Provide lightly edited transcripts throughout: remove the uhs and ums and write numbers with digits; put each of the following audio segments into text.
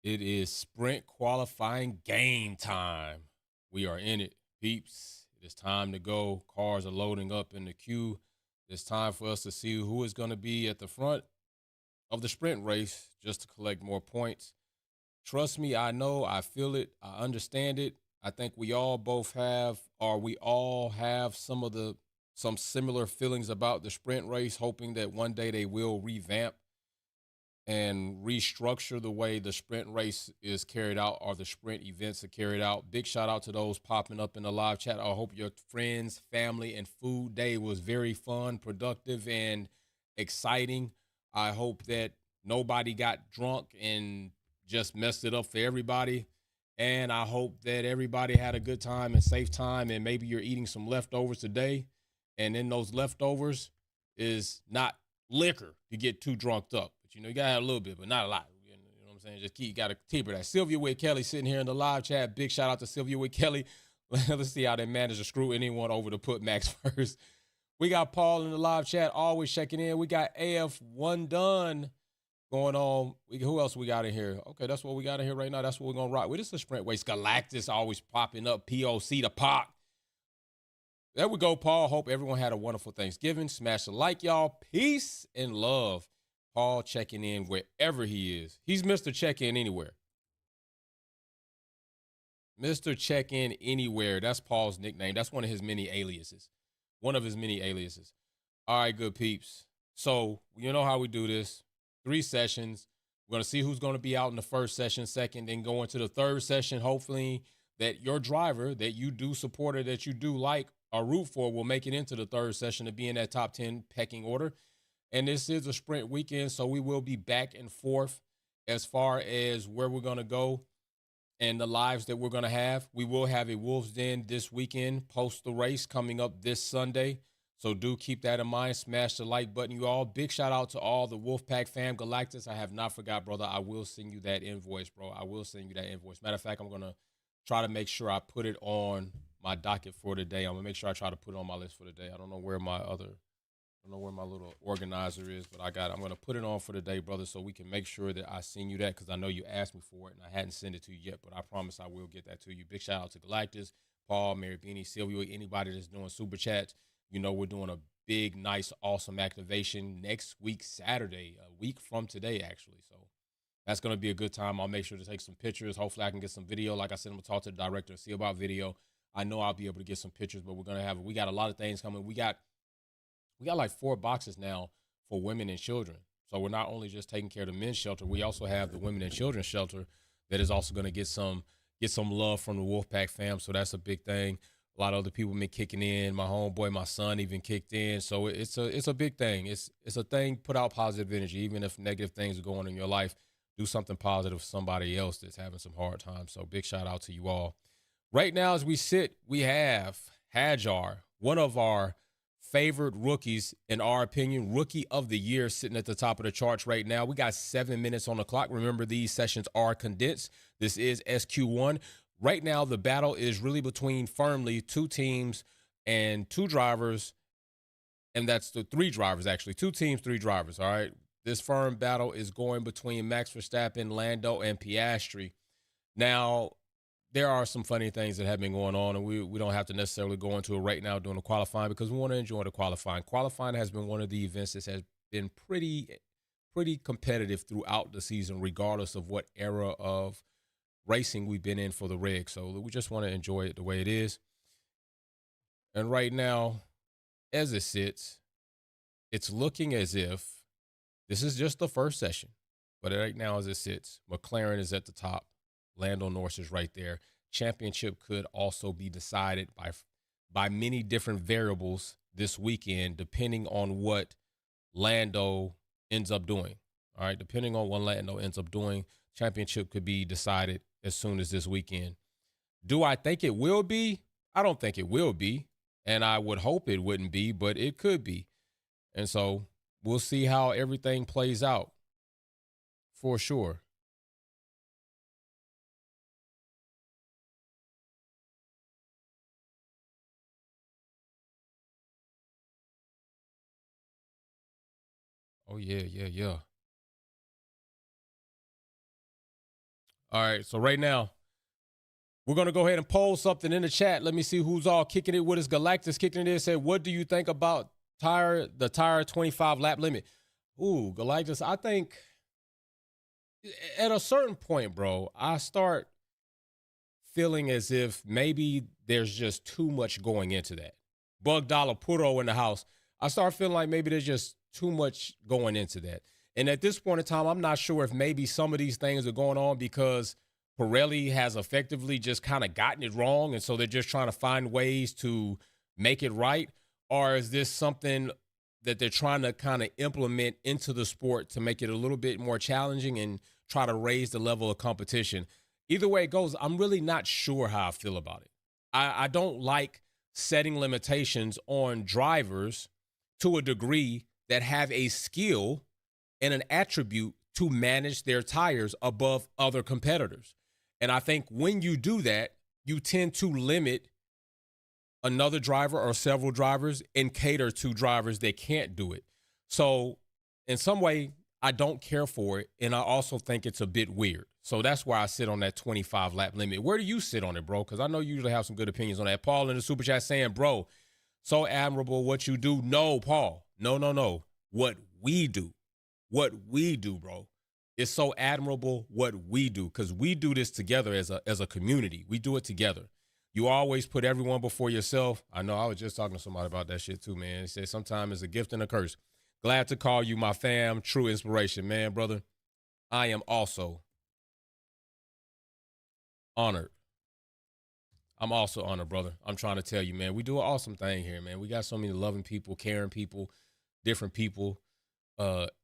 It is sprint qualifying game time. We are in it, peeps. It is time to go. Cars are loading up in the queue. It's time for us to see who is going to be at the front of the sprint race just to collect more points. Trust me, I know, I feel it, I understand it. I think we all have some similar feelings about the sprint race, hoping that one day they will revamp and restructure the way the sprint race is carried out or the sprint events are carried out. Big shout out to those popping up in the live chat. I hope your friends, family, and food day was very fun, productive, and exciting. I hope that nobody got drunk and just messed it up for everybody. And I hope that everybody had a good time and safe time. And maybe you're eating some leftovers today. And in those leftovers is not liquor to get too drunked up. But you gotta have a little bit, but not a lot. You know what I'm saying? Just gotta keep it that. Sylvia Witt Kelly sitting here in the live chat. Big shout out to Sylvia Witt Kelly. Let's see how they manage to screw anyone over to put Max first. We got Paul in the live chat, always checking in. We got AF1 done going on. Who else we got in here? Okay, that's what we got in here right now. That's what we're gonna rock with. This is a sprint race. Galactus always popping up. POC to pop. There we go, Paul. Hope everyone had a wonderful Thanksgiving. Smash a like, y'all. Peace and love. Paul checking in wherever he is. He's Mr. Check-In Anywhere. Mr. Check-In Anywhere. That's Paul's nickname. That's one of his many aliases. All right, good peeps. So, you know how we do this. 3 sessions. We're going to see who's going to be out in the first session, second, then go into the third session. Hopefully that your driver that you do support or that you do like or root for will make it into the third session to be in that top 10 pecking order. And this is a sprint weekend, so we will be back and forth as far as where we're going to go and the lives that we're going to have. We will have a Wolves Den this weekend post the race coming up this Sunday. So do keep that in mind. Smash the like button, you all. Big shout out to all the Wolfpack fam. Galactus, I have not forgot, brother. I will send you that invoice, bro. I will send you that invoice. Matter of fact, I'm going to try to make sure I put it on my docket for today. I'm going to make sure I try to put it on my list for today. I don't know where my little organizer is, but I'm going to put it on for today, brother, so we can make sure that I send you that because I know you asked me for it and I hadn't sent it to you yet, but I promise I will get that to you. Big shout out to Galactus, Paul, Mary Beanie, Sylvia, anybody that's doing super chats. We're doing a big, nice, awesome activation next week, Saturday, a week from today, actually. So that's going to be a good time. I'll make sure to take some pictures. Hopefully I can get some video. Like I said, I'm going to talk to the director and see about video. I know I'll be able to get some pictures, but we got a lot of things coming. We got like 4 boxes now for women and children. So we're not only just taking care of the men's shelter, we also have the women and children's shelter that is also going to get some love from the Wolfpack fam. So that's a big thing. A lot of other people been kicking in. My homeboy, my son even kicked in. So it's a big thing. It's a thing. Put out positive energy, even if negative things are going on in your life. Do something positive for somebody else that's having some hard times. So big shout out to you all. Right now, as we sit, we have Hajar, one of our favorite rookies, in our opinion, rookie of the year, sitting at the top of the charts right now. We got 7 minutes on the clock. Remember, these sessions are condensed. This is SQ1. Right now, the battle is really between firmly 2 teams and 2 drivers, and that's the 3 drivers, actually. 2 teams, 3 drivers, all right? This firm battle is going between Max Verstappen, Lando, and Piastri. Now, there are some funny things that have been going on, and we don't have to necessarily go into it right now during the qualifying because we want to enjoy the qualifying. Qualifying has been one of the events that has been pretty competitive throughout the season, regardless of what era of racing we've been in for the rig. So we just want to enjoy it the way it is. And right now, as it sits, it's looking as if this is just the first session. But right now, as it sits, McLaren is at the top. Lando Norris is right there. Championship could also be decided by many different variables this weekend, depending on what Lando ends up doing. All right, depending on what Lando ends up doing, championship could be decided as soon as this weekend. Do I think it will be? I don't think it will be, and I would hope it wouldn't be, but it could be. And so we'll see how everything plays out for sure. Oh, yeah. All right, so right now, we're going to go ahead and poll something in the chat. Let me see who's all kicking it with us. Galactus kicking it in. Said, what do you think about the tire 25 lap limit? Ooh, Galactus, I think at a certain point, bro, I start feeling as if maybe there's just too much going into that. Bug Dollar Puro in the house. I start feeling like maybe there's just too much going into that. And at this point in time, I'm not sure if maybe some of these things are going on because Pirelli has effectively just kind of gotten it wrong. And so they're just trying to find ways to make it right. Or is this something that they're trying to kind of implement into the sport to make it a little bit more challenging and try to raise the level of competition? Either way it goes, I'm really not sure how I feel about it. I don't like setting limitations on drivers to a degree that have a skill and an attribute to manage their tires above other competitors. And I think when you do that, you tend to limit another driver or several drivers and cater to drivers that can't do it. So in some way, I don't care for it. And I also think it's a bit weird. So that's why I sit on that 25 lap limit. Where do you sit on it, bro? Because I know you usually have some good opinions on that. Paul in the super chat saying, bro, so admirable what you do. No, Paul. No. What we do. What we do, bro. It's so admirable what we do because we do this together as a community. We do it together. You always put everyone before yourself. I know I was just talking to somebody about that shit too, man. He said sometimes it's a gift and a curse. Glad to call you my fam. True inspiration, man, brother. I am also honored. I'm also honored, brother. I'm trying to tell you, man, we do an awesome thing here, man. We got so many loving people, caring people, different people,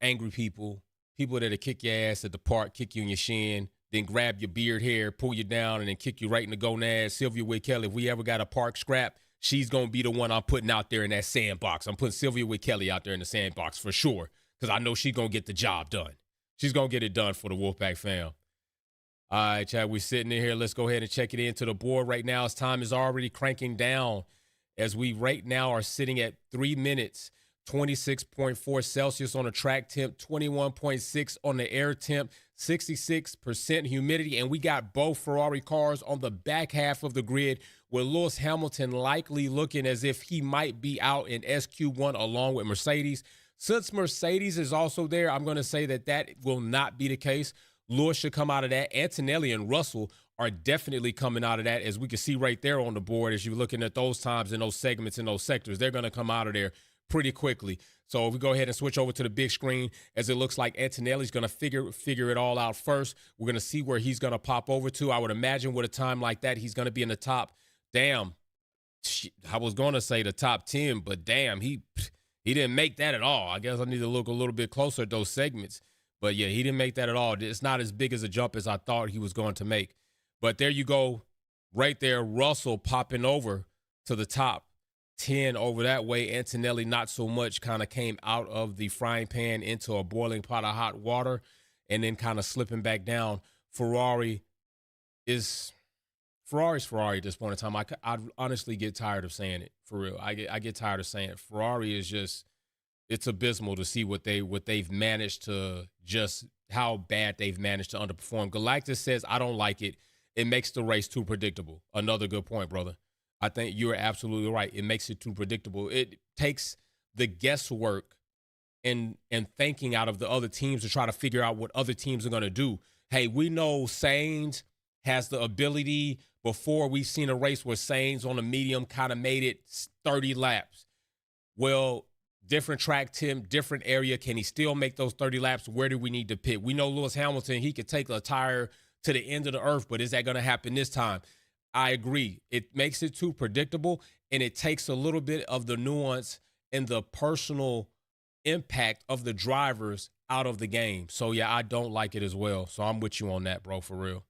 angry people, people that'll kick your ass at the park, kick you in your shin, then grab your beard hair, pull you down, and then kick you right in the gonads. Sylvia Witt Kelly, if we ever got a park scrap, she's going to be the one I'm putting out there in that sandbox. I'm putting Sylvia Witt Kelly out there in the sandbox for sure because I know she's going to get the job done. She's going to get it done for the Wolfpack fam. All right, Chad, we're sitting in here. Let's go ahead and check it into the board right now. As time is already cranking down as we right now are sitting at 3 minutes, 26.4 Celsius on the track temp, 21.6 on the air temp, 66% humidity, and we got both Ferrari cars on the back half of the grid with Lewis Hamilton likely looking as if he might be out in SQ1 along with Mercedes. Since Mercedes is also there, I'm going to say that will not be the case. Lewis should come out of that. Antonelli and Russell are definitely coming out of that, as we can see right there on the board as you're looking at those times in those segments in those sectors. They're going to come out of there pretty quickly. So if we go ahead and switch over to the big screen, as it looks like Antonelli's going to figure it all out first. We're going to see where he's going to pop over to. I would imagine with a time like that, he's going to be in the top. Damn, I was going to say the top 10, but damn, he didn't make that at all. I guess I need to look a little bit closer at those segments. But, yeah, he didn't make that at all. It's not as big as a jump as I thought he was going to make. But there you go. Right there, Russell popping over to the top 10 over that way. Antonelli, not so much, kind of came out of the frying pan into a boiling pot of hot water and then kind of slipping back down. Ferrari's Ferrari at this point in time. I honestly get tired of saying it, for real. I get tired of saying it. Ferrari is just – it's abysmal to see what they've managed to just how bad they've managed to underperform. Galactus says, I don't like it. It makes the race too predictable. Another good point, brother. I think you're absolutely right. It makes it too predictable. It takes the guesswork and thinking out of the other teams to try to figure out what other teams are going to do. Hey, we know Sainz has the ability. Before, we've seen a race where Sainz on a medium kind of made it 30 laps. Well, different track temp, different area. Can he still make those 30 laps? Where do we need to pit? We know Lewis Hamilton, he could take a tire to the end of the earth, but is that going to happen this time? I agree. It makes it too predictable, and it takes a little bit of the nuance and the personal impact of the drivers out of the game. So, yeah, I don't like it as well. So I'm with you on that, bro, for real.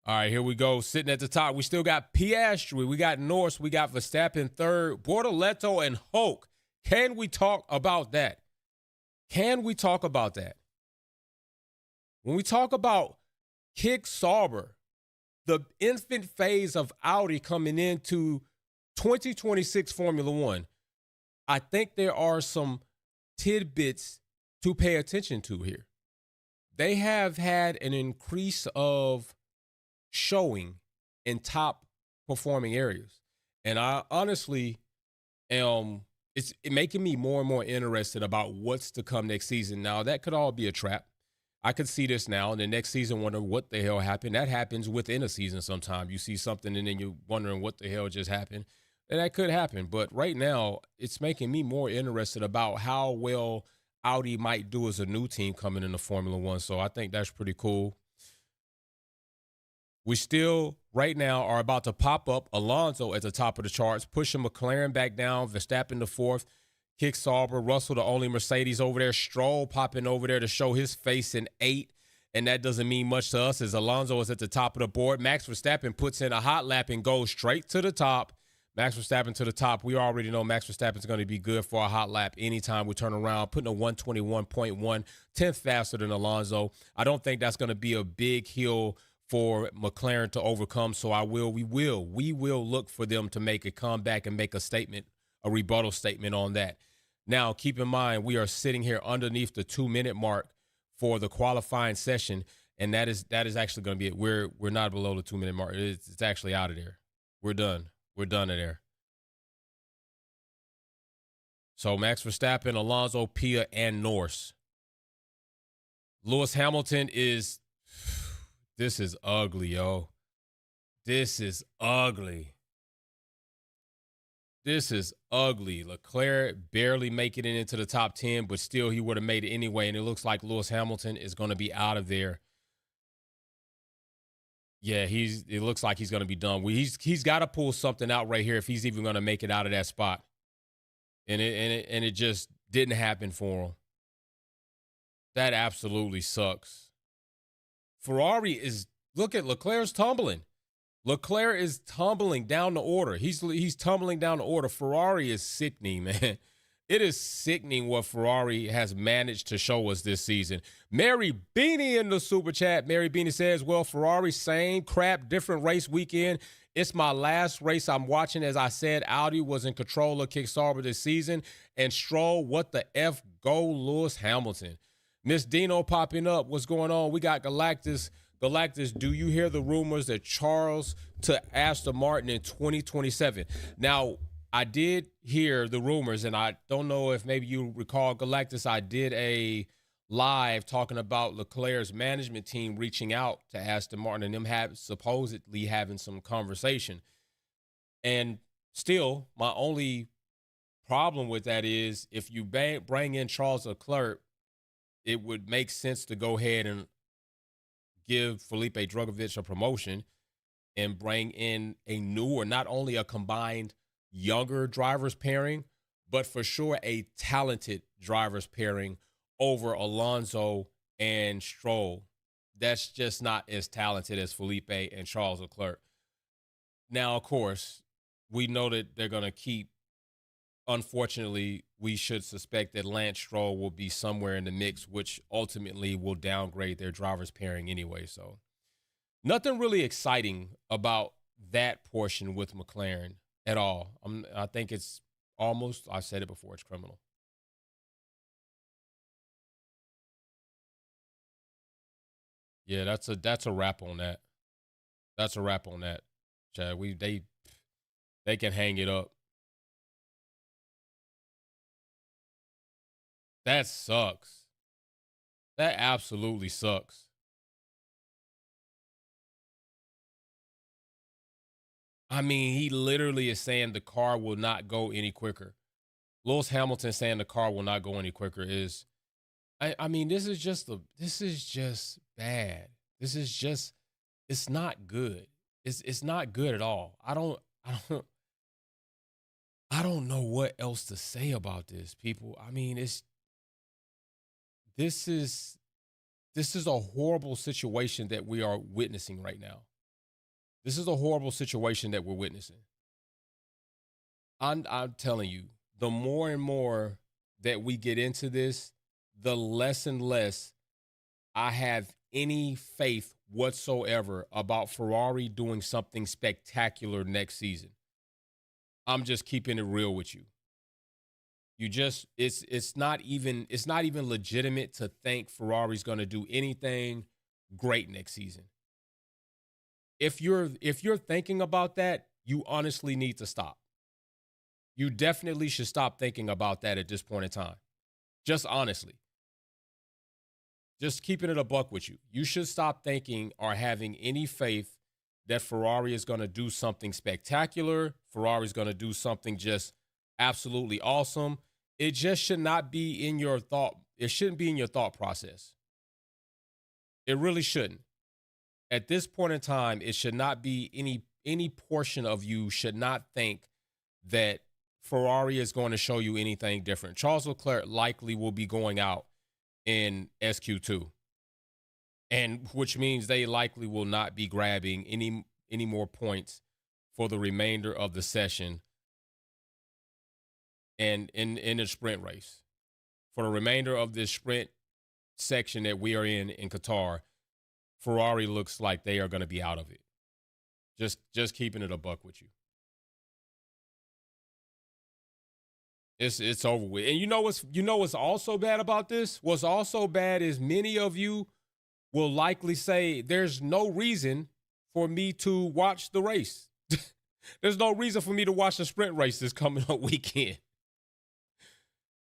All right, here we go. Sitting at the top, we still got Piastri. We got Norris. We got Verstappen third. Bortoleto and Hulk. Can we talk about that? Can we talk about that? When we talk about Kick Sauber, the infant phase of Audi coming into 2026 Formula One, I think there are some tidbits to pay attention to here. They have had an increase of showing in top performing areas. And I honestly am it's making me more and more interested about what's to come next season. Now, that could all be a trap. I could see this now, and the next season wonder what the hell happened. That happens within a season sometimes. You see something and then you're wondering what the hell just happened. And that could happen. But right now, it's making me more interested about how well Audi might do as a new team coming into Formula One. So I think that's pretty cool. We still, right now, are about to pop up Alonso at the top of the charts, pushing McLaren back down, Verstappen to fourth, Kick Sauber, Russell, the only Mercedes over there, Stroll popping over there to show his face in 8, and that doesn't mean much to us as Alonso is at the top of the board. Max Verstappen puts in a hot lap and goes straight to the top. Max Verstappen to the top. We already know Max Verstappen is going to be good for a hot lap anytime we turn around, putting a 121.1, 10th faster than Alonso. I don't think that's going to be a big hill for McLaren to overcome, so we will look for them to make a comeback and make a statement, a rebuttal statement on that. Now, keep in mind, we are sitting here underneath the 2-minute mark for the qualifying session, and that is actually going to be it. We're not below the 2-minute mark. It's actually out of there. We're done. We're done in there. So Max Verstappen, Alonso, Pia, and Norris. Lewis Hamilton is – this is ugly, yo. This is ugly. This is ugly. Leclerc barely making it into the top 10, but still he would have made it anyway, and it looks like Lewis Hamilton is going to be out of there. Yeah, it looks like he's going to be done. He's got to pull something out right here if he's even going to make it out of that spot. And it just didn't happen for him. That absolutely sucks. Ferrari is, look at Leclerc's tumbling. Leclerc is tumbling down the order. He's tumbling down the order. Ferrari is sickening, man. It is sickening what Ferrari has managed to show us this season. Mary Beanie in the super chat. Mary Beanie says, well, Ferrari, same crap, different race weekend. It's my last race I'm watching. As I said, Audi was in control of Kick Sauber this season. And Stroll, what the F, go Lewis Hamilton. Miss Dino popping up. What's going on? We got Galactus. Galactus, do you hear the rumors that Charles to Aston Martin in 2027? Now, I did hear the rumors, and I don't know if maybe you recall, Galactus, I did a live talking about Leclerc's management team reaching out to Aston Martin and them supposedly having some conversation. And still, my only problem with that is if you bring in Charles Leclerc, it would make sense to go ahead and give Felipe Drugovich a promotion and bring in a newer, not only a combined younger drivers pairing, but for sure a talented drivers pairing over Alonso and Stroll. That's just not as talented as Felipe and Charles Leclerc. Now, of course, we know that they're going to keep, unfortunately, we should suspect that Lance Stroll will be somewhere in the mix, which ultimately will downgrade their drivers pairing anyway. So nothing really exciting about that portion with McLaren at all. I think it's almost, I've said it before, it's criminal. Yeah, that's a wrap on that. That's a wrap on that, Chad. They can hang it up. That sucks. That absolutely sucks. I mean, he literally is saying the car will not go any quicker. Lewis Hamilton saying the car will not go any quicker is, I mean, this is just bad. It's not good. It's not good at all. I don't know what else to say about this, people. I mean, this is a horrible situation that we are witnessing right now. This is a horrible situation that we're witnessing. I'm telling you, the more and more that we get into this, the less and less I have any faith whatsoever about Ferrari doing something spectacular next season. I'm just keeping it real with you. You just it's not even legitimate to think Ferrari's going to do anything great next season. If you're thinking about that, you honestly need to stop. You definitely should stop thinking about that at this point in time. Just honestly. Just keeping it a buck with you. You should stop thinking or having any faith that Ferrari is going to do something spectacular. Ferrari is going to do something just absolutely awesome. It just should not be in your thought. It shouldn't be in your thought process. It really shouldn't. At this point in time, it should not be any portion of you should not think that Ferrari is going to show you anything different. Charles Leclerc likely will be going out in SQ2, and which means they likely will not be grabbing any more points for the remainder of the session and in a sprint race. For the remainder of this sprint section that we are in Qatar, Ferrari looks like they are going to be out of it. Just keeping it a buck with you. It's over with. And you know what's also bad about this? What's also bad is many of you will likely say there's no reason for me to watch the race. There's no reason for me to watch the sprint race this coming up weekend.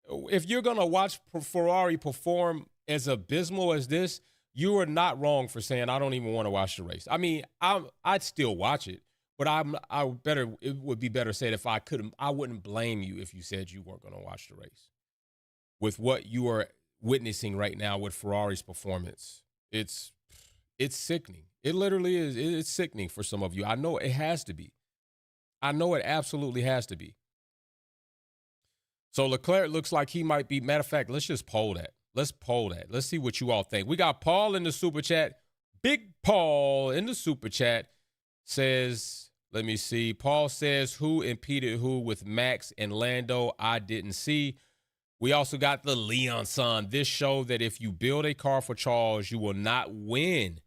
If you're going to watch Ferrari perform as abysmal as this, you are not wrong for saying I don't even want to watch the race. I mean, I'd still watch it, but it would be better said if I couldn't. I wouldn't blame you if you said you weren't going to watch the race. With what you are witnessing right now with Ferrari's performance, it's sickening. It literally is. It's sickening for some of you. I know it has to be. I know it absolutely has to be. So Leclerc looks like he might be. Matter of fact, let's just poll that. Let's poll that. Let's see what you all think. We got Paul in the super chat. Big Paul in the super chat says, let me see. Paul says, who impeded who with Max and Lando? I didn't see. We also got the Leon son. This showed that if you build a car for Charles, you will not win.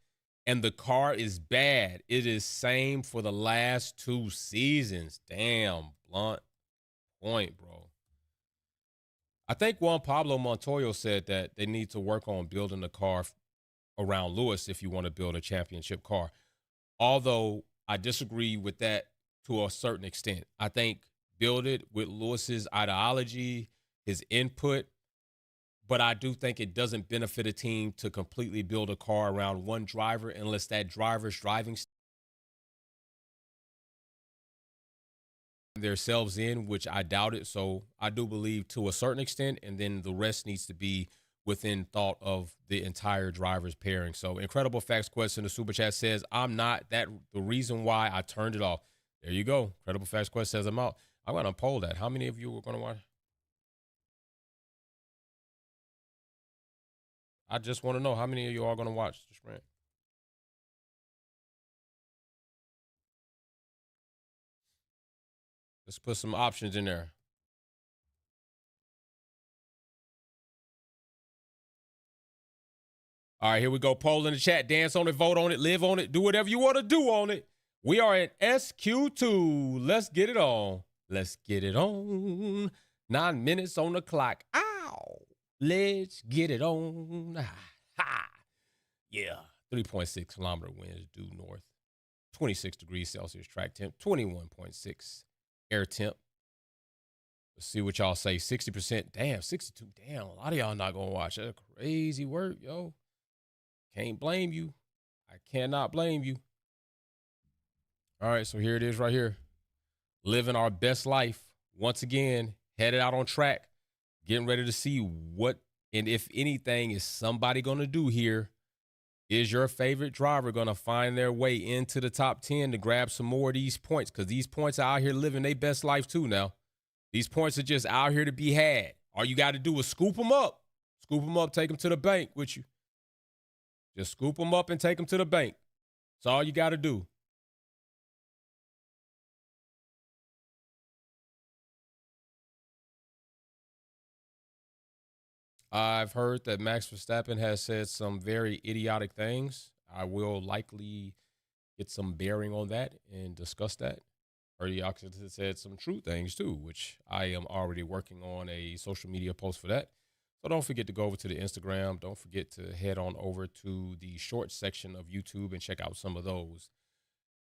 And the car is bad. It is same for the last 2 seasons. Damn, blunt point, bro. I think Juan Pablo Montoya said that they need to work on building a car around Lewis if you want to build a championship car. Although I disagree with that to a certain extent. I think build it with Lewis's ideology, his input, but I do think it doesn't benefit a team to completely build a car around one driver unless that driver's driving themselves in, which I doubt it. So I do believe to a certain extent, and then the rest needs to be within thought of the entire driver's pairing. So Incredible Facts Quest in the super chat says, I'm not that the reason why I turned it off. There you go. Incredible Facts Quest says I'm out. I'm going to poll that. How many of you are going to watch? I just want to know how many of you are going to watch the sprint. Let's put some options in there. All right, here we go. Poll in the chat. Dance on it, vote on it, live on it, do whatever you want to do on it. We are at SQ2. Let's get it on. Let's get it on. 9 minutes on the clock. Ow. Let's get it on. Ha. Yeah. 3.6 kilometer winds due north. 26 degrees Celsius track temp. 21.6 air temp. Let's see what y'all say. 60%. Damn, 62. Damn, a lot of y'all not going to watch. That's crazy work, yo. Can't blame you. I cannot blame you. All right, so here it is right here. Living our best life. Once again, headed out on track. Getting ready to see what, and if anything, is somebody going to do here. Is your favorite driver going to find their way into the top 10 to grab some more of these points? Because these points are out here living their best life too now. These points are just out here to be had. All you got to do is scoop them up. Scoop them up, take them to the bank with you. Just scoop them up and take them to the bank. That's all you got to do. I've heard that Max Verstappen has said some very idiotic things. I will likely get some bearing on that and discuss that. Heard he actually said some true things too, which I am already working on a social media post for that. So don't forget to go over to the Instagram. Don't forget to head on over to the short section of YouTube and check out some of those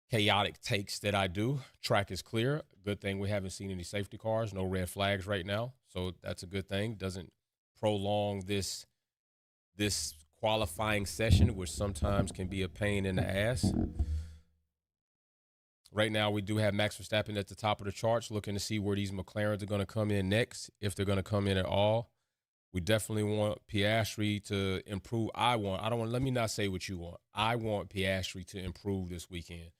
chaotic takes that I do. Track is clear. Good thing we haven't seen any safety cars, no red flags right now. So that's a good thing. Doesn't prolong this qualifying session, which sometimes can be a pain in the ass. Right now, we do have Max Verstappen at the top of the charts, looking to see where these McLarens are going to come in next, if they're going to come in at all. We definitely want Piastri to improve. Let me not say what you want. I want Piastri to improve this weekend.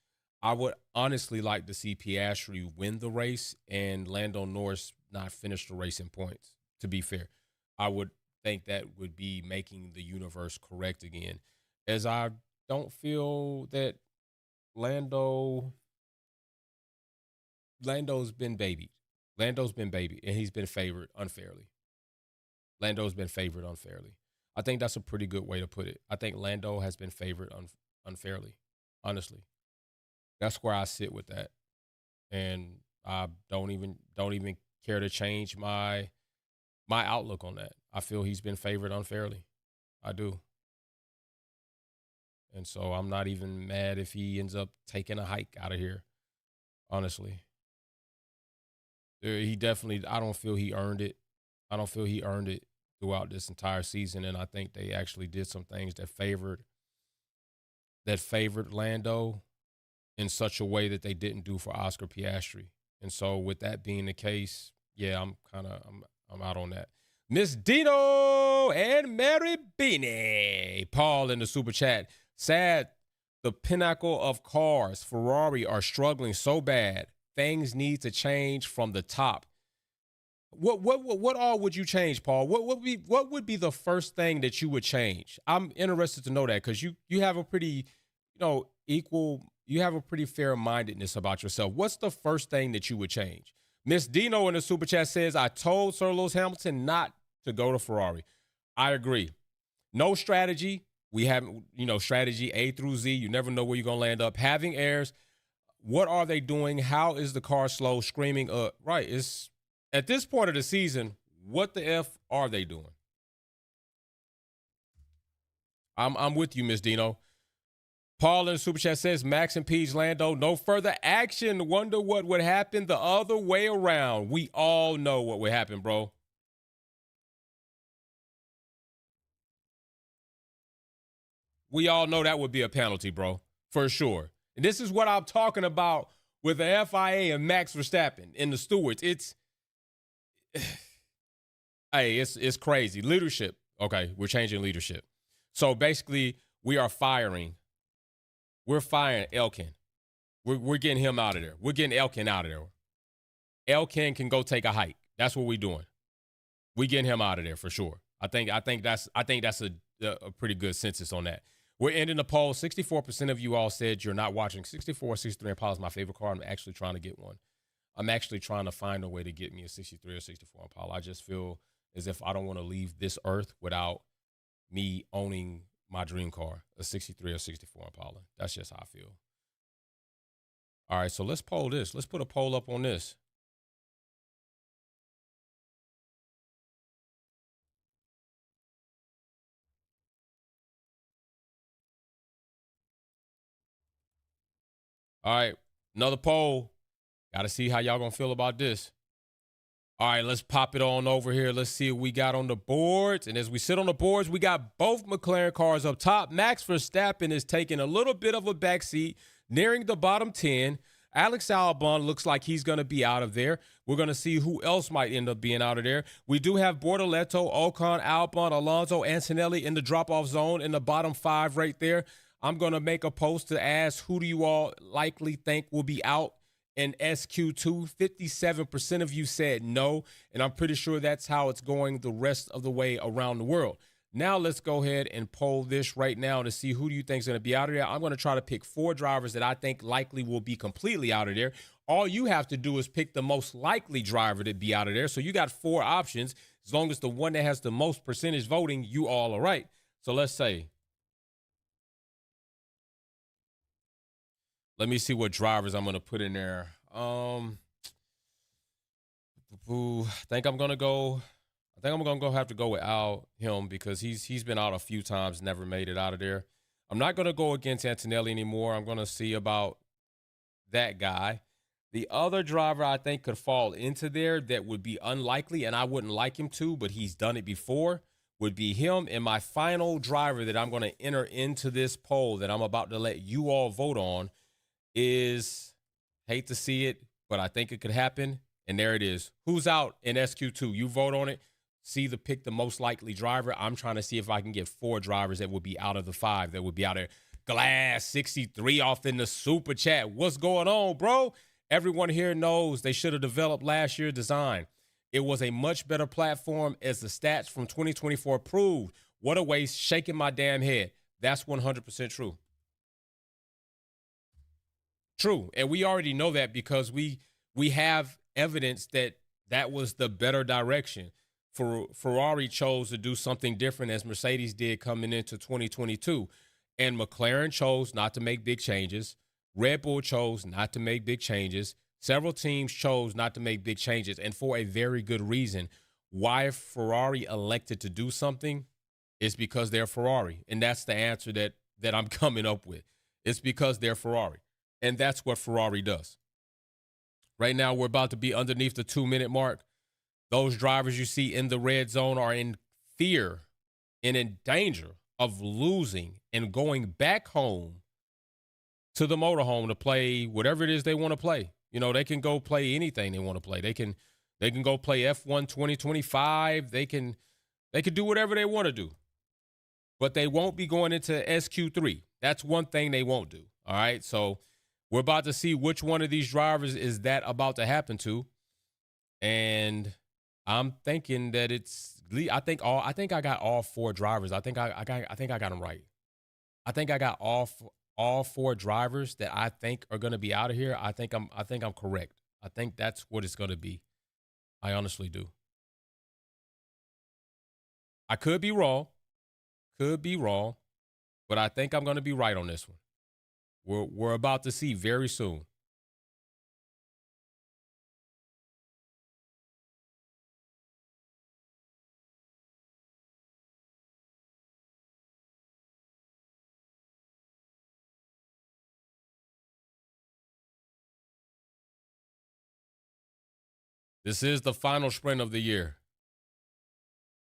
I would honestly like to see Piastri win the race and Lando Norris not finish the race in points, to be fair. I would think that would be making the universe correct again, as I don't feel that Lando's been babied. Lando's been babied, and he's been favored unfairly. Lando's been favored unfairly. I think that's a pretty good way to put it. I think Lando has been favored unfairly, honestly. That's where I sit with that. And I don't even care to change my outlook on that. I feel he's been favored unfairly. I do. And so I'm not even mad if he ends up taking a hike out of here, honestly. He definitely, I don't feel he earned it. I don't feel he earned it throughout this entire season. And I think they actually did some things that favored Lando in such a way that they didn't do for Oscar Piastri. And so with that being the case, yeah, I'm out on that. Miss Dino and Mary Beanie. Paul in the super chat. Sad, the pinnacle of cars, Ferrari, are struggling so bad. Things need to change from the top. What all would you change, Paul? What would be the first thing that you would change? I'm interested to know that, because you have a pretty, you have a pretty fair-mindedness about yourself. What's the first thing that you would change? Miss Dino in the super chat says, I told Sir Lewis Hamilton not to go to Ferrari. I agree. No strategy. We haven't, strategy A through Z. You never know where you're going to land up. Having errors. What are they doing? How is the car slow? Screaming up. Right. It's at this point of the season, what the F are they doing? I'm with you, Miss Dino. Paul in the super chat says, Max impedes Lando. No further action. Wonder what would happen the other way around. We all know what would happen, bro. We all know that would be a penalty, bro, for sure. And this is what I'm talking about with the FIA and Max Verstappen and the stewards. It's crazy. Leadership. Okay, we're changing leadership. So basically, we're firing Elkin. We're getting him out of there. We're getting Elkin out of there. Elkin can go take a hike. That's what we're doing. We're getting him out of there for sure. I think that's a pretty good census on that. We're ending the poll. 64% of you all said you're not watching. 64, 63 Impala is my favorite car. I'm actually trying to get one. I'm actually trying to find a way to get me a 63 or 64 Impala. I just feel as if I don't want to leave this earth without me owning my dream car, a 63 or 64 Impala. That's just how I feel. All right, so let's poll this. Let's put a poll up on this. All right, another poll. Got to see how y'all going to feel about this. All right, let's pop it on over here. Let's see what we got on the boards. And as we sit on the boards, we got both McLaren cars up top. Max Verstappen is taking a little bit of a backseat, nearing the bottom 10. Alex Albon looks like he's going to be out of there. We're going to see who else might end up being out of there. We do have Bortoleto, Ocon, Albon, Alonso, Antonelli in the drop-off zone in the bottom 5 right there. I'm going to make a post to ask who do you all likely think will be out in SQ2. 57% of you said no, and I'm pretty sure that's how it's going the rest of the way around the world. Now let's go ahead and poll this right now to see who do you think is going to be out of there. I'm going to try to pick 4 drivers that I think likely will be completely out of there. All you have to do is pick the most likely driver to be out of there. So you got 4 options. As long as the one that has the most percentage voting, you all are right. So let's say, let me see what drivers I'm going to put in there. I think I'm gonna go. I think I'm gonna have to go with him because he's been out a few times, never made it out of there. I'm not gonna go against Antonelli anymore. I'm gonna see about that guy. The other driver I think could fall into there that would be unlikely, and I wouldn't like him to, but he's done it before, would be him. And my final driver that I'm going to enter into this poll that I'm about to let you all vote on is, hate to see it, but I think it could happen. And there it is. Who's out in SQ2? You vote on it. See pick the most likely driver. I'm trying to see if I can get 4 drivers that would be out of the 5 that would be out there. Glass 63 off in the super chat. What's going on, bro? Everyone here knows they should have developed last year's design. It was a much better platform as the stats from 2024 proved. What a waste, shaking my damn head. That's 100% true. True, and we already know that because we have evidence that was the better direction. Ferrari chose to do something different as Mercedes did coming into 2022. And McLaren chose not to make big changes. Red Bull chose not to make big changes. Several teams chose not to make big changes, and for a very good reason. Why Ferrari elected to do something is because they're Ferrari, and that's the answer that I'm coming up with. It's because they're Ferrari, and that's what Ferrari does. Right now, we're about to be underneath the 2-minute mark. Those drivers you see in the red zone are in fear and in danger of losing and going back home to the motorhome to play whatever it is they want to play. You know, they can go play anything they want to play. They can go play F1 2025. They can do whatever they want to do. But they won't be going into SQ3. That's one thing they won't do. All right? So we're about to see which one of these drivers is that about to happen to. And I'm thinking that I think I got all 4 drivers. I think I got them right. I think I got all 4 drivers that I think are going to be out of here. I think I'm correct. I think that's what it's going to be. I honestly do. I could be wrong, but I think I'm going to be right on this one. We're about to see very soon. This is the final sprint of the year.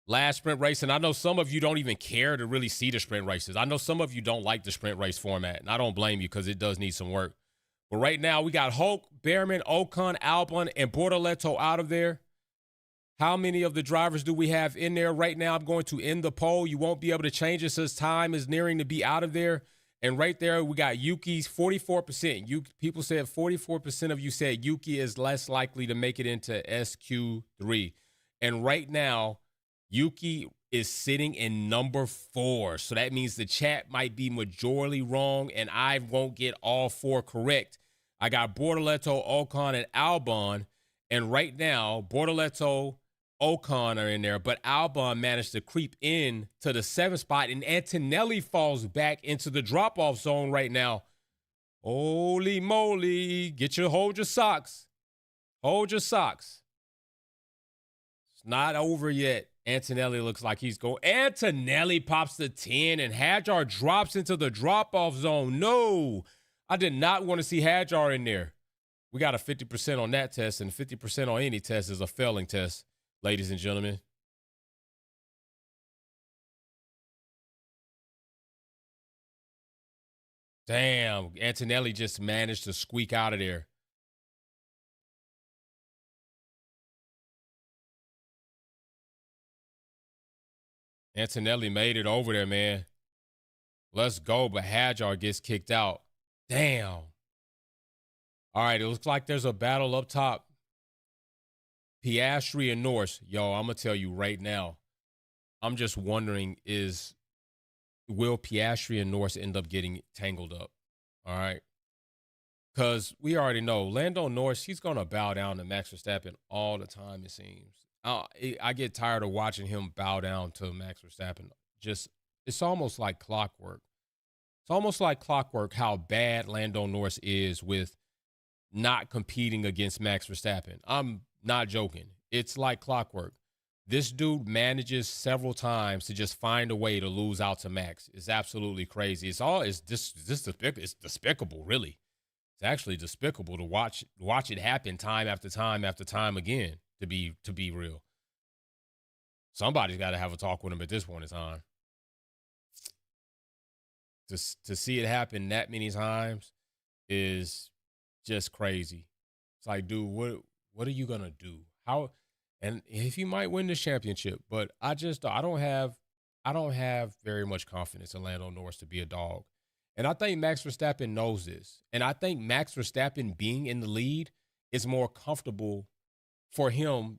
Last sprint race, and I know some of you don't even care to really see the sprint races. I know some of you don't like the sprint race format, and I don't blame you because it does need some work. But right now, we got Hulk, Behrman, Ocon, Albon, and Bortoleto out of there. How many of the drivers do we have in there right now? I'm going to end the poll. You won't be able to change it since time is nearing to be out of there. And right there, we got Yuki's 44%. People said 44% of you said Yuki is less likely to make it into SQ3. And right now, Yuki is sitting in number 4. So that means the chat might be majorly wrong, and I won't get all 4 correct. I got Bortoleto, Ocon, and Albon. And right now, Bortoleto, Ocon are in there, but Albon managed to creep in to the 7th spot, and Antonelli falls back into the drop-off zone right now. Holy moly. Hold your socks. Hold your socks. It's not over yet. Antonelli looks like he's going. Antonelli pops the 10, and Hadjar drops into the drop-off zone. No, I did not want to see Hadjar in there. We got a 50% on that test, and 50% on any test is a failing test, ladies and gentlemen. Damn, Antonelli just managed to squeak out of there. Antonelli made it over there, man. Let's go, but Hadjar gets kicked out. Damn. All right, it looks like there's a battle up top. Piastri and Norris. Yo, I'm going to tell you right now. I'm just wondering will Piastri and Norris end up getting tangled up? All right. Because we already know Lando Norris, he's going to bow down to Max Verstappen all the time, it seems. I get tired of watching him bow down to Max Verstappen. It's almost like clockwork. It's almost like clockwork how bad Lando Norris is with not competing against Max Verstappen. I'm not joking. It's like clockwork. This dude manages several times to just find a way to lose out to Max. It's absolutely crazy. It's despicable, really. It's actually despicable to watch it happen time after time after time again, to be real. Somebody's got to have a talk with him at this point in time. To see it happen that many times is just crazy. It's like, dude, what are you gonna do? How? And if he might win this championship, but I don't have very much confidence in Lando Norris to be a dog. And I think Max Verstappen knows this. And I think Max Verstappen being in the lead is more comfortable for him.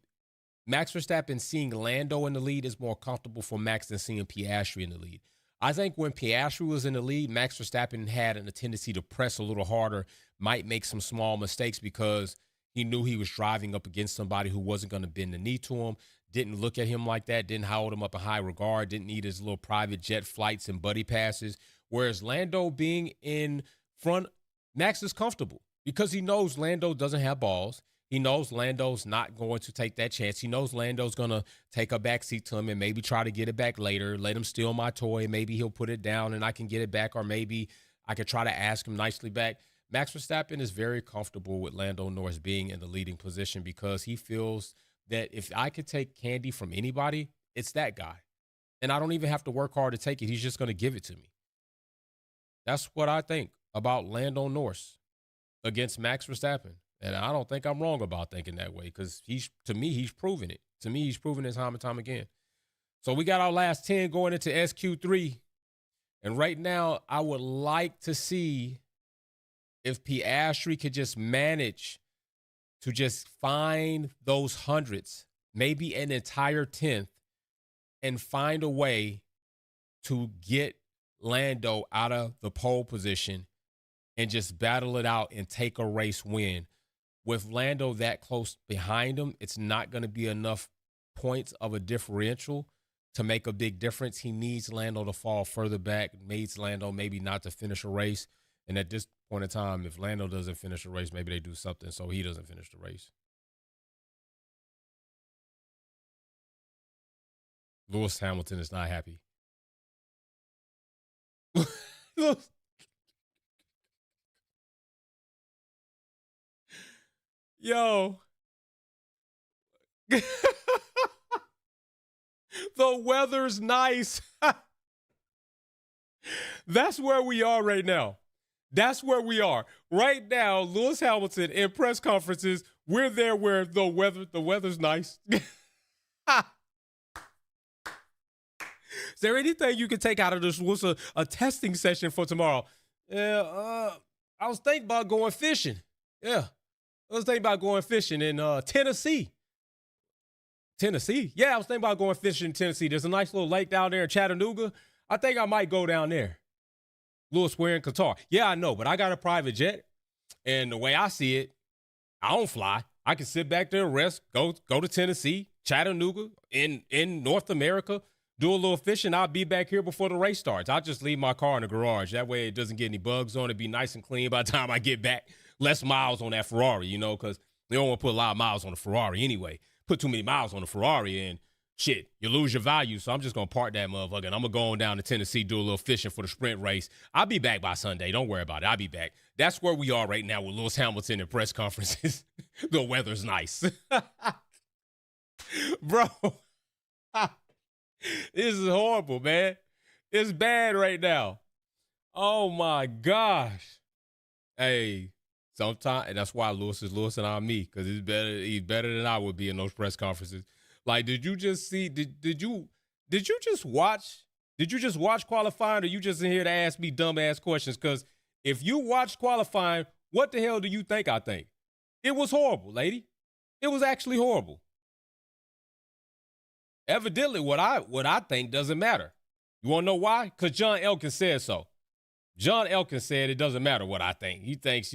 Max Verstappen seeing Lando in the lead is more comfortable for Max than seeing Piastri in the lead. I think when Piastri was in the lead, Max Verstappen had a tendency to press a little harder, might make some small mistakes because he knew he was driving up against somebody who wasn't going to bend the knee to him, didn't look at him like that, didn't hold him up in high regard, didn't need his little private jet flights and buddy passes. Whereas Lando being in front, Max is comfortable because he knows Lando doesn't have balls. He knows Lando's not going to take that chance. He knows Lando's going to take a backseat to him and maybe try to get it back later, let him steal my toy. Maybe he'll put it down and I can get it back, or maybe I could try to ask him nicely back. Max Verstappen is very comfortable with Lando Norris being in the leading position because he feels that if I could take candy from anybody, it's that guy. And I don't even have to work hard to take it. He's just going to give it to me. That's what I think about Lando Norris against Max Verstappen. And I don't think I'm wrong about thinking that way because to me, he's proven it. To me, he's proven it time and time again. So we got our last 10 going into SQ3. And right now, I would like to see if Piastri could just manage to just find those hundreds, maybe an entire 10th, and find a way to get Lando out of the pole position and just battle it out and take a race win. With Lando that close behind him, it's not going to be enough points of a differential to make a big difference. He needs Lando to fall further back, needs Lando maybe not to finish a race. And at this point in time, if Lando doesn't finish a race, maybe they do something so he doesn't finish the race. Lewis Hamilton is not happy. Yo. The weather's nice. That's where we are right now. That's where we are. Right now, Lewis Hamilton in press conferences, we're there where the weather's nice. Is there anything you can take out of this? What's a testing session for tomorrow? Yeah, I was thinking about going fishing. Yeah. I was thinking about going fishing in Tennessee. Tennessee? Yeah, I was thinking about going fishing in Tennessee. There's a nice little lake down there in Chattanooga. I think I might go down there. Lewis, we're in Qatar. Yeah, I know, but I got a private jet. And the way I see it, I don't fly. I can sit back there and rest, go to Tennessee, Chattanooga, in North America, do a little fishing. I'll be back here before the race starts. I'll just leave my car in the garage. That way it doesn't get any bugs on it. Be nice and clean by the time I get back. Less miles on that Ferrari, because they don't want to put a lot of miles on the Ferrari anyway. Put too many miles on the Ferrari and shit, you lose your value. So I'm just going to park that motherfucker and I'm going to go on down to Tennessee, do a little fishing for the sprint race. I'll be back by Sunday. Don't worry about it. I'll be back. That's where we are right now with Lewis Hamilton in press conferences. The weather's nice. Bro, this is horrible, man. It's bad right now. Oh, my gosh. Hey. Sometimes, and that's why Lewis is Lewis and I'm me, because he's better than I would be in those press conferences. Like, did you just see? Did you just watch qualifying, or you just in here to ask me dumbass questions? Because if you watched qualifying, what the hell do you think I think? It was horrible, lady. It was actually horrible. Evidently, what I think doesn't matter. You want to know why? Because John Elkin said so. John Elkin said it doesn't matter what I think. He thinks,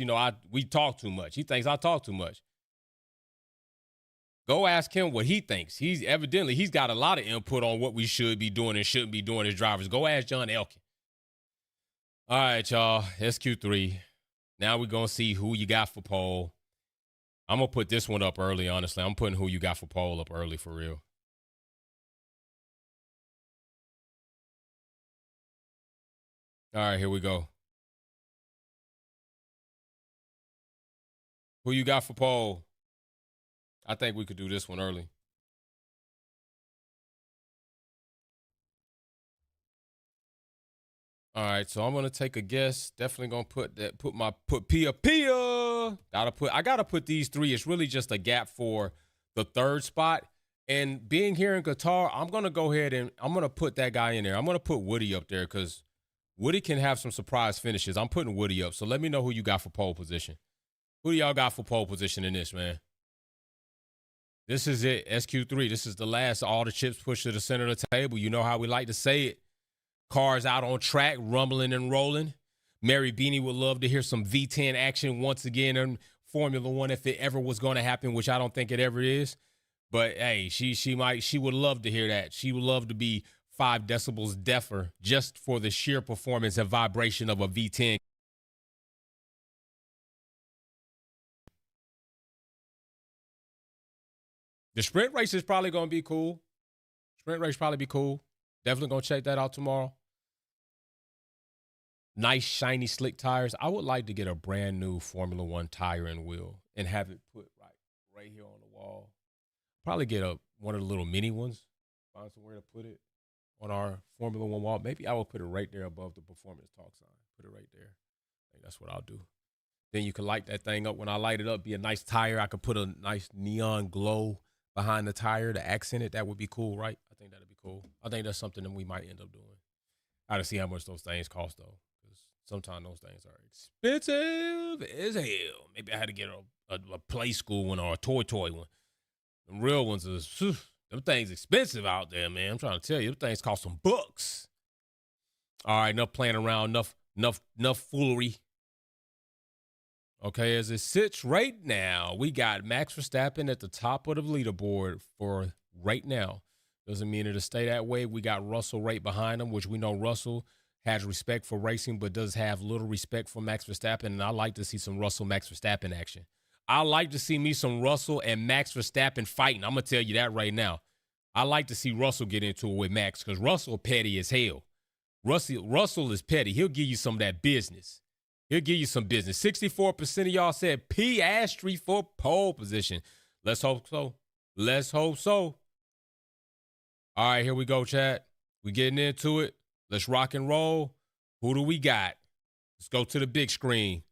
we talk too much. He thinks I talk too much. Go ask him what he thinks. He's got a lot of input on what we should be doing and shouldn't be doing as drivers. Go ask John Elkin. All right, y'all. SQ3. Now we're going to see who you got for pole. I'm going to put this one up early, honestly. I'm putting who you got for pole up early for real. All right, here we go. Who you got for pole? I think we could do this one early. All right, so I'm gonna take a guess. Definitely gonna put Pia. I gotta put these three. It's really just a gap for the third spot. And being here in Qatar, I'm gonna go ahead and I'm gonna put that guy in there. I'm gonna put Woody up there because Woody can have some surprise finishes. I'm putting Woody up. So let me know who you got for pole position. Who do y'all got for pole position in this, man? This is it. SQ3. This is the last. All the chips pushed to the center of the table. You know how we like to say it. Cars out on track, rumbling and rolling. Mary Beanie would love to hear some V10 action once again in Formula One if it ever was going to happen, which I don't think it ever is. But hey, she would love to hear that. She would love to be 5 decibels deafer just for the sheer performance and vibration of a V10. The sprint race is probably going to be cool. Sprint race probably be cool. Definitely going to check that out tomorrow. Nice, shiny, slick tires. I would like to get a brand new Formula One tire and wheel and have it put right here on the wall. Probably get one of the little mini ones. Find somewhere to put it on our Formula One wall. Maybe I will put it right there above the Performance Talk sign. Put it right there. I think that's what I'll do. Then you can light that thing up. When I light it up, be a nice tire. I could put a nice neon glow behind the tire to accent it. That would be cool, right? I think that'd be cool. I think that's something that we might end up doing. I gotta see how much those things cost though, because sometimes those things are expensive as hell. Maybe I had to get a play school one or a toy one. The real ones is them things expensive out there, man. I'm trying to tell you, them things cost some bucks. All right, enough playing around, enough foolery. Okay, as it sits right now, we got Max Verstappen at the top of the leaderboard for right now. Doesn't mean it'll stay that way. We got Russell right behind him, which we know Russell has respect for racing, but does have little respect for Max Verstappen. And I like to see some Russell-Max Verstappen action. I like to see me some Russell and Max Verstappen fighting. I'm going to tell you that right now. I like to see Russell get into it with Max because Russell petty as hell. Russell is petty. He'll give you some of that business. He'll give you some business. 64% of y'all said Piastri for pole position. Let's hope so. Let's hope so. All right, here we go, chat. We getting into it. Let's rock and roll. Who do we got? Let's go to the big screen.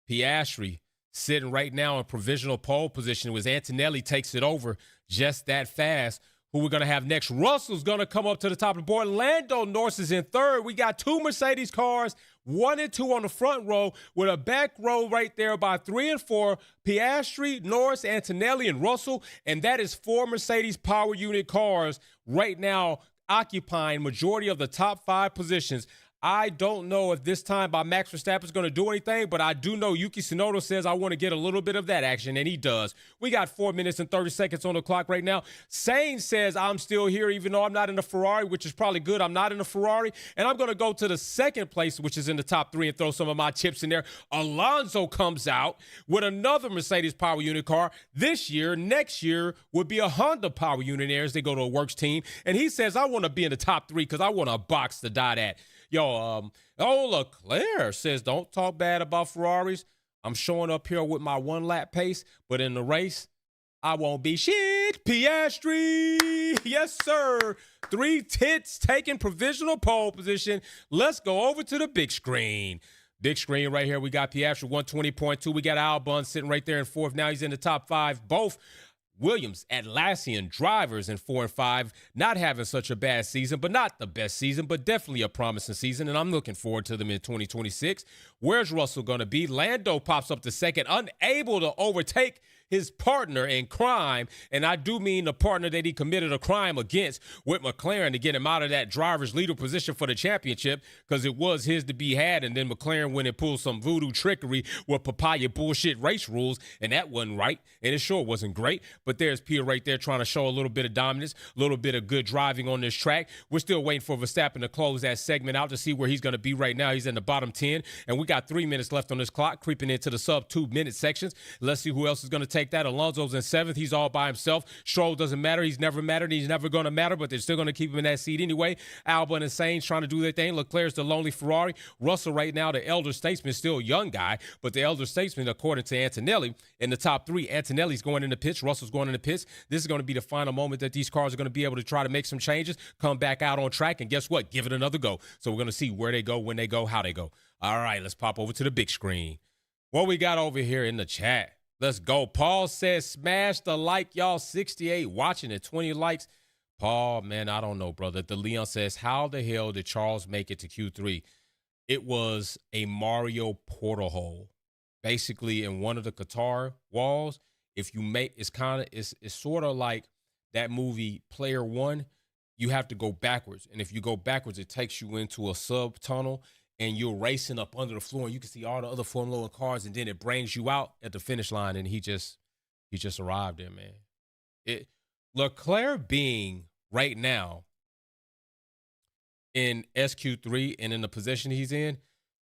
Piastri sitting right now in provisional pole position as Antonelli takes it over just that fast. Who we're going to have next? Russell's going to come up to the top of the board. Lando Norris is in third. We got 2 Mercedes cars, 1 and 2 on the front row with a back row right there by 3 and 4. Piastri, Norris, Antonelli, and Russell. And that is 4 Mercedes power unit cars right now occupying majority of the top 5 positions. I don't know if this time by Max Verstappen is going to do anything, but I do know Yuki Tsunoda says I want to get a little bit of that action, and he does. We got 4 minutes and 30 seconds on the clock right now. Sainz says I'm still here, even though I'm not in a Ferrari, which is probably good. I'm not in a Ferrari, and I'm going to go to the second place, which is in the top 3, and throw some of my chips in there. Alonso comes out with another Mercedes power unit car. Next year would be a Honda power unit as they go to a works team, and he says I want to be in the top 3 because I want a box to dot at. Yo, Leclerc says, don't talk bad about Ferraris. I'm showing up here with my 1-lap pace, but in the race, I won't be shit. Piastri, yes, sir. 3 tits taking provisional pole position. Let's go over to the big screen. Big screen right here. We got Piastri, 120.2. We got Albon sitting right there in 4th. Now he's in the top 5. Both Williams, Atlassian drivers in 4 and 5, not having such a bad season, but not the best season, but definitely a promising season, and I'm looking forward to them in 2026. Where's Russell going to be? Lando pops up to second, unable to overtake his partner in crime, and I do mean the partner that he committed a crime against with McLaren to get him out of that driver's leader position for the championship, because it was his to be had, and then McLaren went and pulled some voodoo trickery with papaya bullshit race rules, and that wasn't right, and it sure wasn't great. But there's Pierre right there trying to show a little bit of dominance, a little bit of good driving on this track. We're still waiting for Verstappen to close that segment out to see where he's going to be right now. He's in the bottom 10, and we got 3 minutes left on this clock, creeping into the sub 2-minute sections. Let's see who else is going to take that. Alonso's in 7th. He's all by himself. Stroll doesn't matter. He's never mattered. He's never going to matter, but they're still going to keep him in that seat anyway. Albon and Sainz trying to do their thing. Leclerc's the lonely Ferrari. Russell right now, the elder statesman, still a young guy, but the elder statesman, according to Antonelli, in the top 3, Antonelli's going in the pits. Russell's going in the pits. This is going to be the final moment that these cars are going to be able to try to make some changes, come back out on track, and guess what? Give it another go. So we're going to see where they go, when they go, how they go. All right, let's pop over to the big screen. What we got over here in the chat? Let's go. Paul says, smash the like, y'all. 68 watching at 20 likes. Paul, man, I don't know, brother. The Leon says, how the hell did Charles make it to Q3? It was a Mario portal hole. Basically, in one of the Qatar walls, if you make, it's sort of like that movie Player One. You have to go backwards. And if you go backwards, it takes you into a sub tunnel, and you're racing up under the floor, and you can see all the other Formula 1 cars, and then it brings you out at the finish line, and he just arrived there, man. Leclerc being right now in SQ3 and in the position he's in,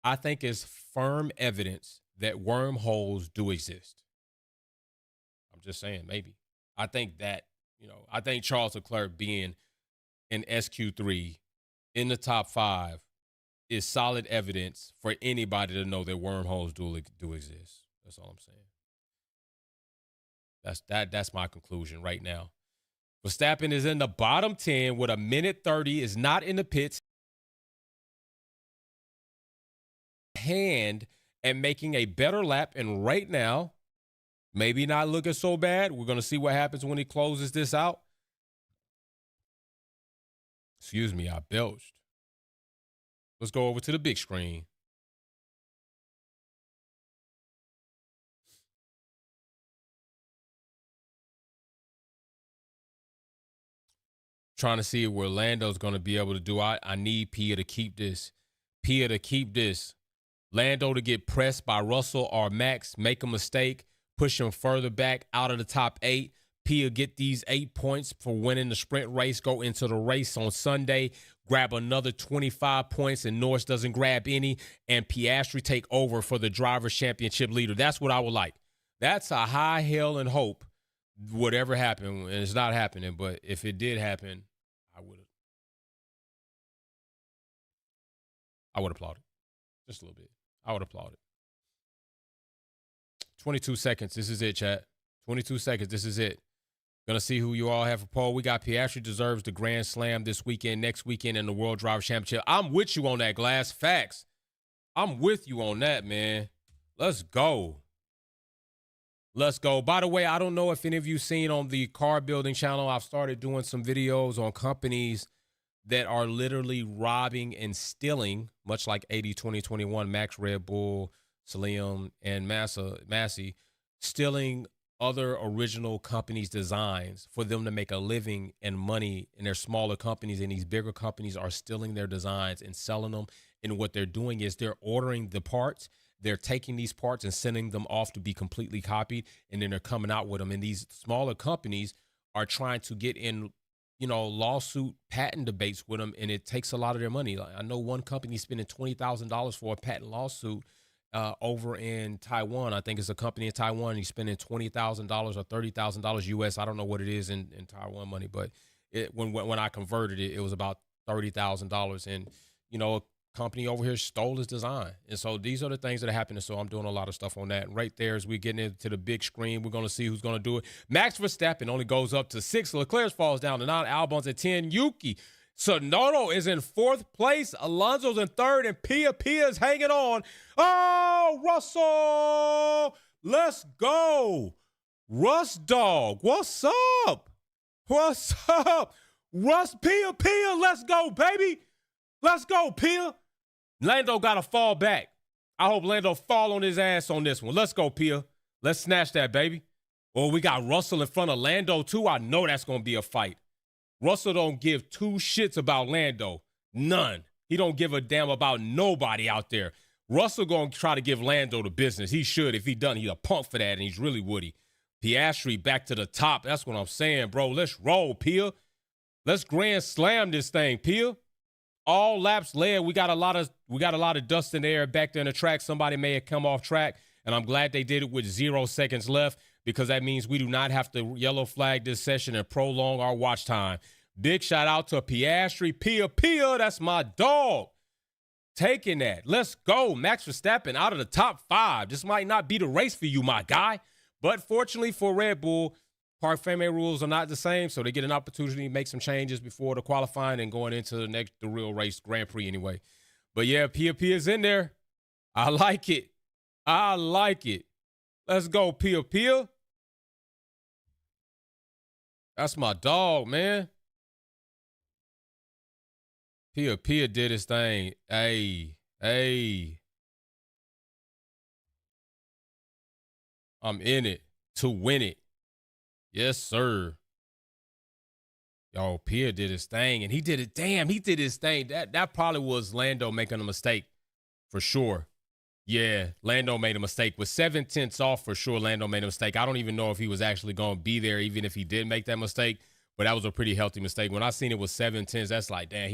I think is firm evidence that wormholes do exist. I'm just saying, maybe. I think that, I think Charles Leclerc being in SQ3 in the top 5 is solid evidence for anybody to know that wormholes do exist. That's all I'm saying. That's my conclusion right now. Verstappen is in the bottom 10 with 1:30, is not in the pits. Hand and making a better lap, and right now, maybe not looking so bad. We're going to see what happens when he closes this out. Excuse me, I belched. Let's go over to the big screen. Trying to see where Lando's going to be able to do. I need Pia to keep this. Pia to keep this. Lando to get pressed by Russell or Max, make a mistake, push him further back out of the top 8. Pia get these 8 points for winning the sprint race, go into the race on Sunday, grab another 25 points, and Norris doesn't grab any, and Piastri take over for the Drivers' Championship leader. That's what I would like. That's a high hell and hope whatever happened, and it's not happening, but if it did happen, I would applaud it. Just a little bit. I would applaud it. 22 seconds. This is it, chat. 22 seconds. This is it. Gonna see who you all have for poll. We got Piastri deserves the Grand Slam this weekend, next weekend in the World Driver Championship. I'm with you on that, Glass. Facts. I'm with you on that, man. Let's go. Let's go. By the way, I don't know if any of you seen on the car building channel, I've started doing some videos on companies that are literally robbing and stealing, much like 80-20-21, Max, Red Bull, Salim, and Massey, stealing other original companies' designs for them to make a living and money in their smaller companies, and these bigger companies are stealing their designs and selling them. And what they're doing is they're ordering the parts, they're taking these parts and sending them off to be completely copied, and then they're coming out with them. And these smaller companies are trying to get in, lawsuit patent debates with them, and it takes a lot of their money. Like, I know one company spending $20,000 for a patent lawsuit over in Taiwan. I think it's a company in Taiwan. He's spending $20,000 or $30,000 US. I don't know what it is in Taiwan money, but when I converted it, it was about $30,000. And, a company over here stole his design. And so these are the things that are happening. So I'm doing a lot of stuff on that. And right there, as we get into the big screen, we're going to see who's going to do it. Max Verstappen only goes up to 6. Leclerc falls down to 9. Albon's at 10. Yuki Tsunoda is in 4th place. Alonso's in 3rd, and Pia is hanging on. Oh, Russell! Let's go. Russ dog, what's up? What's up? Russ, Pia, let's go, baby. Let's go, Pia. Lando got to fall back. I hope Lando fall on his ass on this one. Let's go, Pia. Let's snatch that, baby. Oh, we got Russell in front of Lando too. I know that's going to be a fight. Russell don't give two shits about Lando. None. He don't give a damn about nobody out there. Russell going to try to give Lando the business. He should. If he done, he's a punk for that, and he's really woody. Piastri back to the top. That's what I'm saying, bro. Let's roll, Pia. Let's grand slam this thing, Pia. All laps led. We got a lot of dust in the air back there in the track. Somebody may have come off track, and I'm glad they did it with 0 seconds left, because that means we do not have to yellow flag this session and prolong our watch time. Big shout out to Piastri. Pia, that's my dog. Taking that. Let's go. Max Verstappen out of the top 5. This might not be the race for you, my guy. But fortunately for Red Bull, Parc Fermé rules are not the same, so they get an opportunity to make some changes before the qualifying and going into the real race, Grand Prix anyway. But yeah, Pia's in there. I like it. Let's go, Pia. That's my dog, man. Pia did his thing. Hey. I'm in it to win it. Yes, sir. Yo, Pia did his thing, and he did it. Damn, he did his thing. That probably was Lando making a mistake for sure. Yeah, Lando made a mistake. With 7/10 off, for sure, Lando made a mistake. I don't even know if he was actually going to be there, even if he did make that mistake, but that was a pretty healthy mistake. When I seen it with 7/10, that's like, damn,